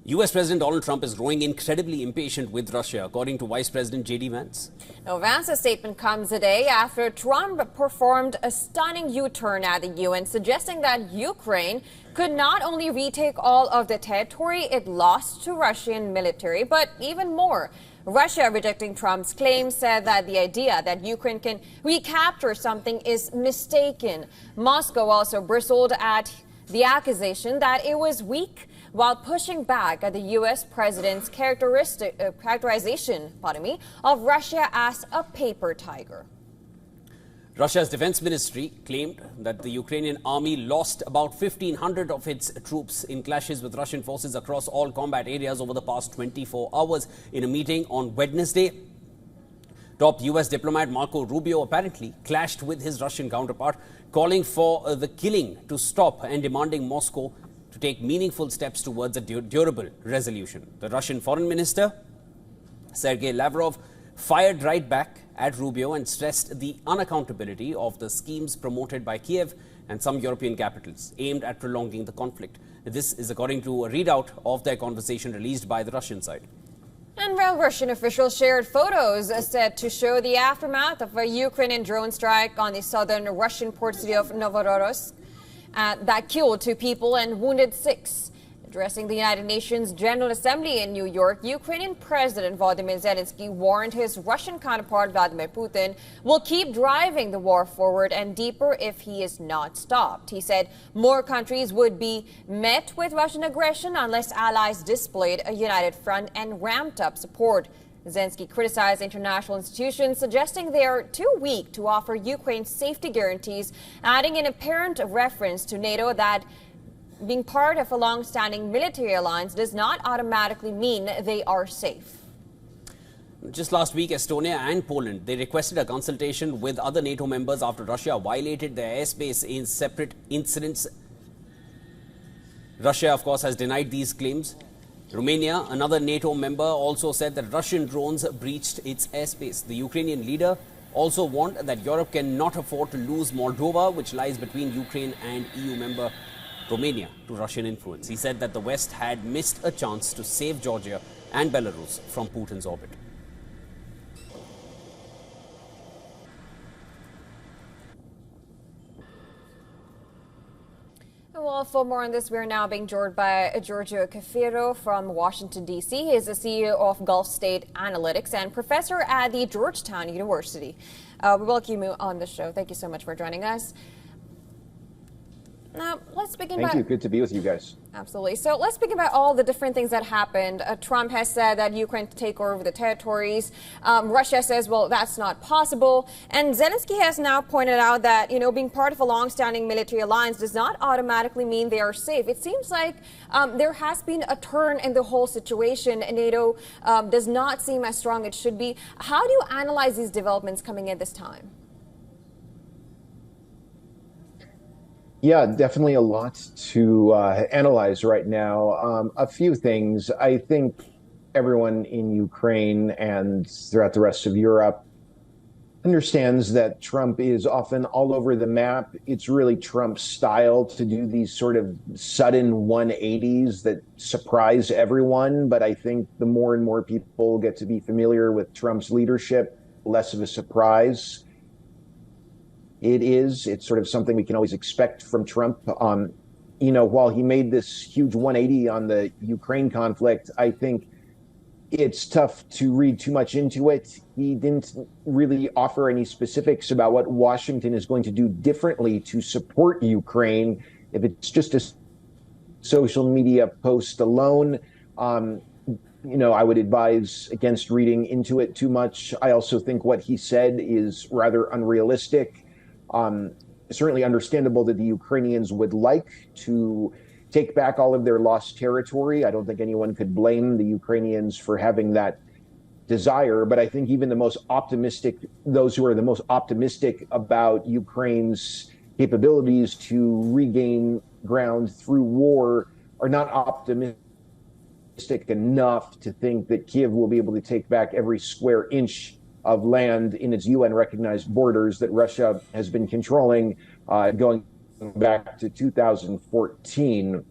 US President Donald Trump is growing incredibly impatient with Russia, according to Vice President J.D. Vance. Now, Vance's statement comes a day after Trump performed a stunning U-turn at the UN, suggesting that Ukraine could not only retake all of the territory it lost to Russian military, but even more. Russia, rejecting Trump's claims, said that the idea that Ukraine can recapture something is mistaken. Moscow also bristled at the accusation that it was weak, while pushing back at the U.S. president's characterization of Russia as a paper tiger. Russia's defense ministry claimed that the Ukrainian army lost about 1,500 of its troops in clashes with Russian forces across all combat areas over the past 24 hours. In a meeting on Wednesday, top U.S. diplomat Marco Rubio apparently clashed with his Russian counterpart, calling for the killing to stop and demanding Moscow to take meaningful steps towards a durable resolution. The Russian foreign minister, Sergei Lavrov, fired right back at Rubio and stressed the unaccountability of the schemes promoted by Kiev and some European capitals aimed at prolonging the conflict. This is according to a readout of their conversation released by the Russian side. And while Russian officials shared photos said to show the aftermath of a Ukrainian drone strike on the southern Russian port city of Novorossiysk, that killed 2 people and wounded 6. Addressing the United Nations General Assembly in New York, Ukrainian President Volodymyr Zelensky warned his Russian counterpart Vladimir Putin will keep driving the war forward and deeper if he is not stopped. He said more countries would be met with Russian aggression unless allies displayed a united front and ramped up support. Zelensky criticized international institutions, suggesting they are too weak to offer Ukraine safety guarantees, adding an apparent reference to NATO that being part of a long-standing military alliance does not automatically mean they are safe. Just last week, Estonia and Poland, they requested a consultation with other NATO members after Russia violated their airspace in separate incidents. Russia, of course, has denied these claims. Romania, another NATO member, also said that Russian drones breached its airspace. The Ukrainian leader also warned that Europe cannot afford to lose Moldova, which lies between Ukraine and EU member Romania, to Russian influence. He said that the West had missed a chance to save Georgia and Belarus from Putin's orbit. Well, for more on this, we're now being joined by Giorgio Cafiro from Washington, D.C. He is the CEO of Gulf State Analytics and professor at the Georgetown University. We welcome you on the show. Thank you so much for joining us. Now, let's begin Thank you. Good to be with you guys. Absolutely. So let's speak about all the different things that happened. Trump has said that Ukraine can take over the territories. Russia says, well, that's not possible. And Zelensky has now pointed out that, being part of a long-standing military alliance does not automatically mean they are safe. It seems like there has been a turn in the whole situation. NATO does not seem as strong as it should be. How do you analyze these developments coming at this time? Yeah, definitely a lot to analyze right now. A few things. I think everyone in Ukraine and throughout the rest of Europe understands that Trump is often all over the map. It's really Trump's style to do these sort of sudden 180s that surprise everyone. But I think the more and more people get to be familiar with Trump's leadership, less of a surprise it's sort of something we can always expect from Trump. While he made this huge 180 on the Ukraine conflict, I think it's tough to read too much into it. He didn't really offer any specifics about what Washington is going to do differently to support Ukraine. If it's just a social media post alone, I would advise against reading into it too much. I also think what he said is rather unrealistic. Certainly understandable that the Ukrainians would like to take back all of their lost territory. I don't think anyone could blame the Ukrainians for having that desire. But I think even those who are the most optimistic about Ukraine's capabilities to regain ground through war are not optimistic enough to think that Kiev will be able to take back every square inch of land in its UN-recognized borders that Russia has been controlling going back to 2014.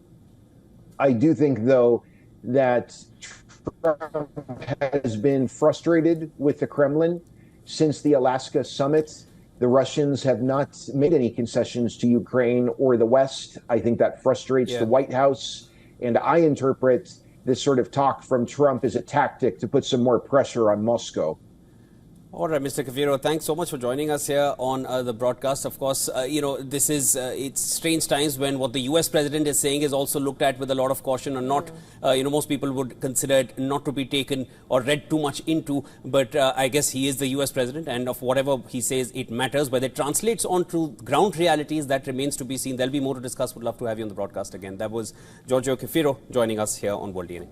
I do think, though, that Trump has been frustrated with the Kremlin since the Alaska summit. The Russians have not made any concessions to Ukraine or the West. I think that frustrates the White House. And I interpret this sort of talk from Trump as a tactic to put some more pressure on Moscow. All right, Mr. Cafiro, thanks so much for joining us here on the broadcast. Of course, this is, it's strange times when what the US president is saying is also looked at with a lot of caution and not, most people would consider it not to be taken or read too much into. But I guess he is the US president, and of whatever he says, it matters. Whether it translates onto ground realities, that remains to be seen. There'll be more to discuss. Would love to have you on the broadcast again. That was Giorgio Cafiro joining us here on World DNA.